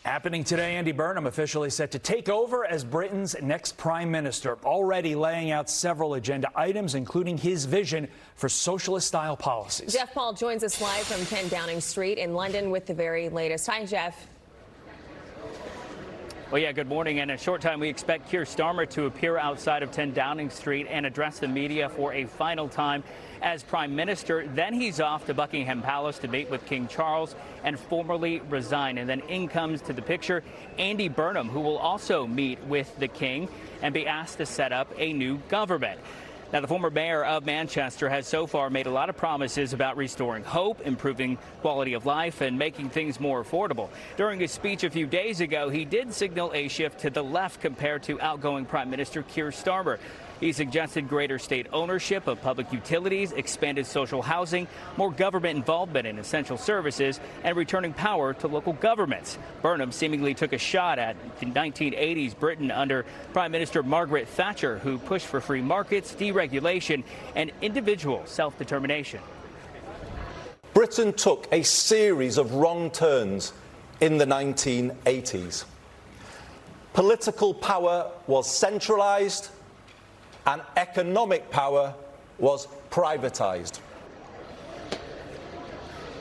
Happening today, Andy Burnham officially set to take over as Britain's next prime minister, already laying out several agenda items, including his vision for socialist-style policies. Jeff Paul joins us live from 10 Downing Street in London with the very latest. Hi, Jeff. Well, yeah, good morning. In a short time, we expect Keir Starmer to appear outside of 10 Downing Street and address the media for a final time as prime minister. Then he's off to Buckingham Palace to meet with King Charles and formally resign. And then in comes to the picture Andy Burnham, who will also meet with the king and be asked to set up a new government. Now, the former mayor of Manchester has so far made a lot of promises about restoring hope, improving quality of life, and making things more affordable. During his speech a few days ago, he did signal a shift to the left compared to outgoing Prime Minister Keir Starmer. He suggested greater state ownership of public utilities, expanded social housing, more government involvement in essential services, and returning power to local governments. Burnham seemingly took a shot at the 1980s Britain under Prime Minister Margaret Thatcher, who pushed for free markets, deregulation, and individual self-determination. Britain took a series of wrong turns in the 1980s. Political power was centralised, and economic power was privatised.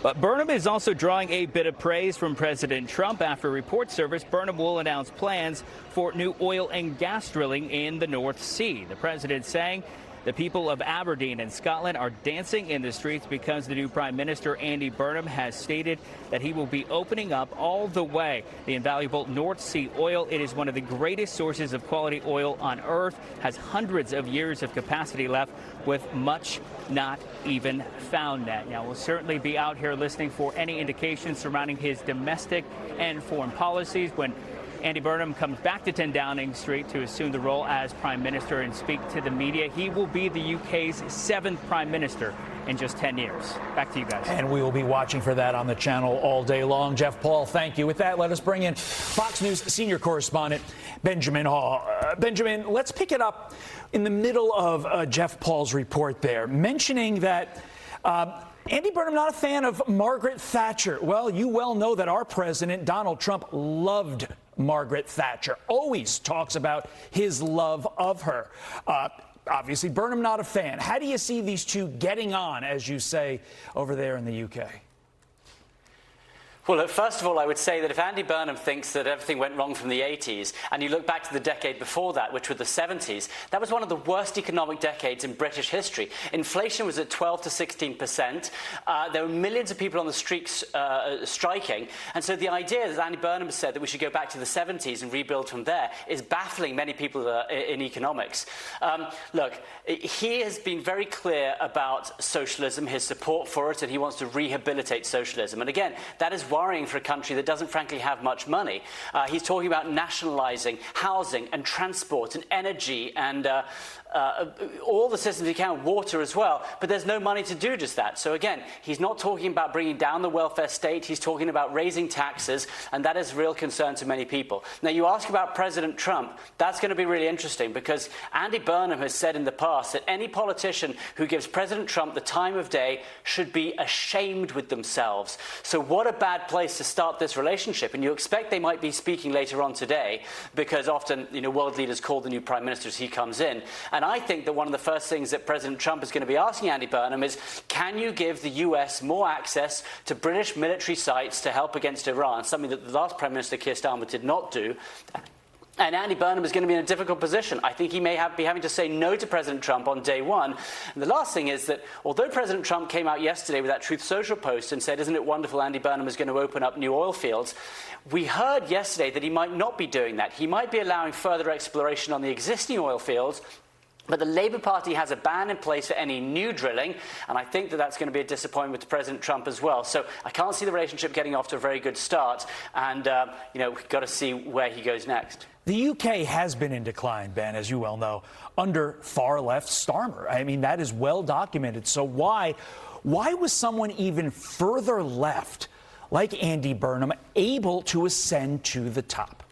But Burnham is also drawing a bit of praise from President Trump. After reports surface, Burnham will announce plans for new oil and gas drilling in the North Sea. The president saying the people of Aberdeen and Scotland are dancing in the streets because the new Prime Minister, Andy Burnham, has stated that he will be opening up all the way the invaluable North Sea oil. It is one of the greatest sources of quality oil on Earth, has hundreds of years of capacity left, with much not even found yet. Now, we'll certainly be out here listening for any indications surrounding his domestic and foreign policies when Andy Burnham comes back to 10 Downing Street to assume the role as Prime Minister and speak to the media. He will be the UK's 7th Prime Minister in just 10 years. Back to you guys. And we will be watching for that on the channel all day long. Jeff Paul, thank you. With that, let us bring in Fox News senior correspondent Benjamin Hall. Benjamin, let's pick it up in the middle of Jeff Paul's report there, mentioning that Andy Burnham not a fan of Margaret Thatcher. Well, you well know that our president, Donald Trump, loved Margaret Thatcher, always talks about his love of her. Obviously, Burnham not a fan. How do you see these two getting on, as you say, over there in the UK? Well, look, first of all, I would say that if Andy Burnham thinks that everything went wrong from the 80s, and you look back to the decade before that, which were the 70s, that was one of the worst economic decades in British history. Inflation was at 12 to 16%. There were millions of people on the streets striking. And so the idea that Andy Burnham said that we should go back to the 70s and rebuild from there is baffling many people in economics. Look, he has been very clear about socialism, his support for it, and he wants to rehabilitate socialism. And again, that is worrying for a country that doesn't frankly have much money. He's talking about nationalising housing and transport and energy and all the systems he can, water as well, but there's no money to do just that. So again, he's not talking about bringing down the welfare state, he's talking about raising taxes, and that is a real concern to many people. Now, you ask about President Trump, that's going to be really interesting because Andy Burnham has said in the past that any politician who gives President Trump the time of day should be ashamed with themselves. So what a bad place to start this relationship, and you expect they might be speaking later on today because often, world leaders call the new prime minister as he comes in. And I think that one of the first things that President Trump is going to be asking Andy Burnham is, can you give the US more access to British military sites to help against Iran, something that the last Prime Minister Keir Starmer did not do. And Andy Burnham is going to be in a difficult position. I think he may be having to say no to President Trump on day one. And the last thing is that although President Trump came out yesterday with that Truth Social post and said, isn't it wonderful Andy Burnham is going to open up new oil fields, we heard yesterday that he might not be doing that. He might be allowing further exploration on the existing oil fields, but the Labour Party has a ban in place for any new drilling, and I think that that's going to be a disappointment to President Trump as well. So I can't see the relationship getting off to a very good start, and we've got to see where he goes next. The UK has been in decline, Ben, as you well know, under far-left Starmer. I mean, that is well documented. So why was someone even further left, like Andy Burnham, able to ascend to the top?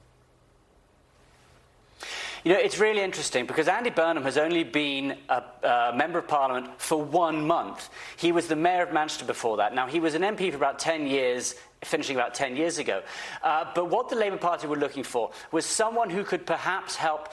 It's really interesting because Andy Burnham has only been a Member of Parliament for 1 month. He was the Mayor of Manchester before that. Now, he was an MP for about 10 years finishing about 10 years ago. But what the Labour Party were looking for was someone who could perhaps help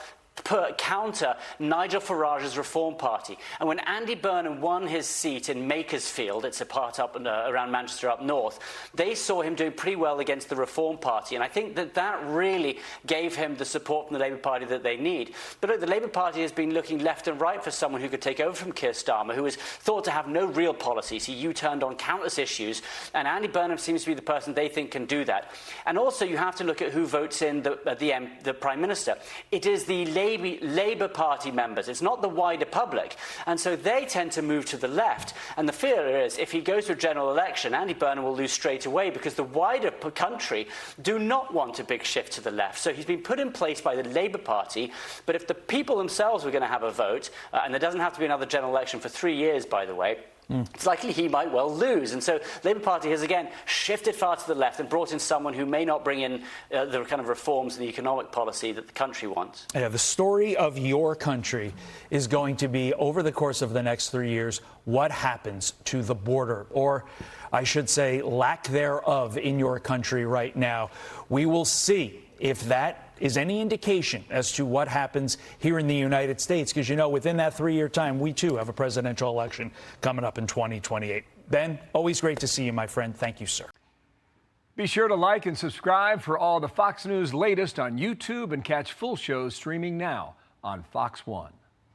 counter Nigel Farage's Reform Party. And when Andy Burnham won his seat in Makersfield, it's a part up around Manchester up north, they saw him doing pretty well against the Reform Party. And I think that really gave him the support from the Labour Party that they need. But look, the Labour Party has been looking left and right for someone who could take over from Keir Starmer, who was thought to have no real policies. He U-turned on countless issues. And Andy Burnham seems to be the person they think can do that. And also, you have to look at who votes in the Prime Minister. It is the Labour Party members. It's not the wider public. And so they tend to move to the left. And the fear is, if he goes to a general election, Andy Burnham will lose straight away because the wider country do not want a big shift to the left. So he's been put in place by the Labour Party. But if the people themselves were going to have a vote, and there doesn't have to be another general election for 3 years, by the way, it's likely he might well lose. And so the Labour Party has, again, shifted far to the left and brought in someone who may not bring in the kind of reforms and the economic policy that the country wants. Yeah, the story of your country is going to be, over the course of the next 3 years, what happens to the border, or I should say lack thereof, in your country right now. We will see if that is any indication as to what happens here in the United States, because, you know, within that 3-year time, we too have a presidential election coming up in 2028. Ben, always great to see you, my friend. Thank you, sir. Be sure to like and subscribe for all the Fox News latest on YouTube, and catch full shows streaming now on Fox One.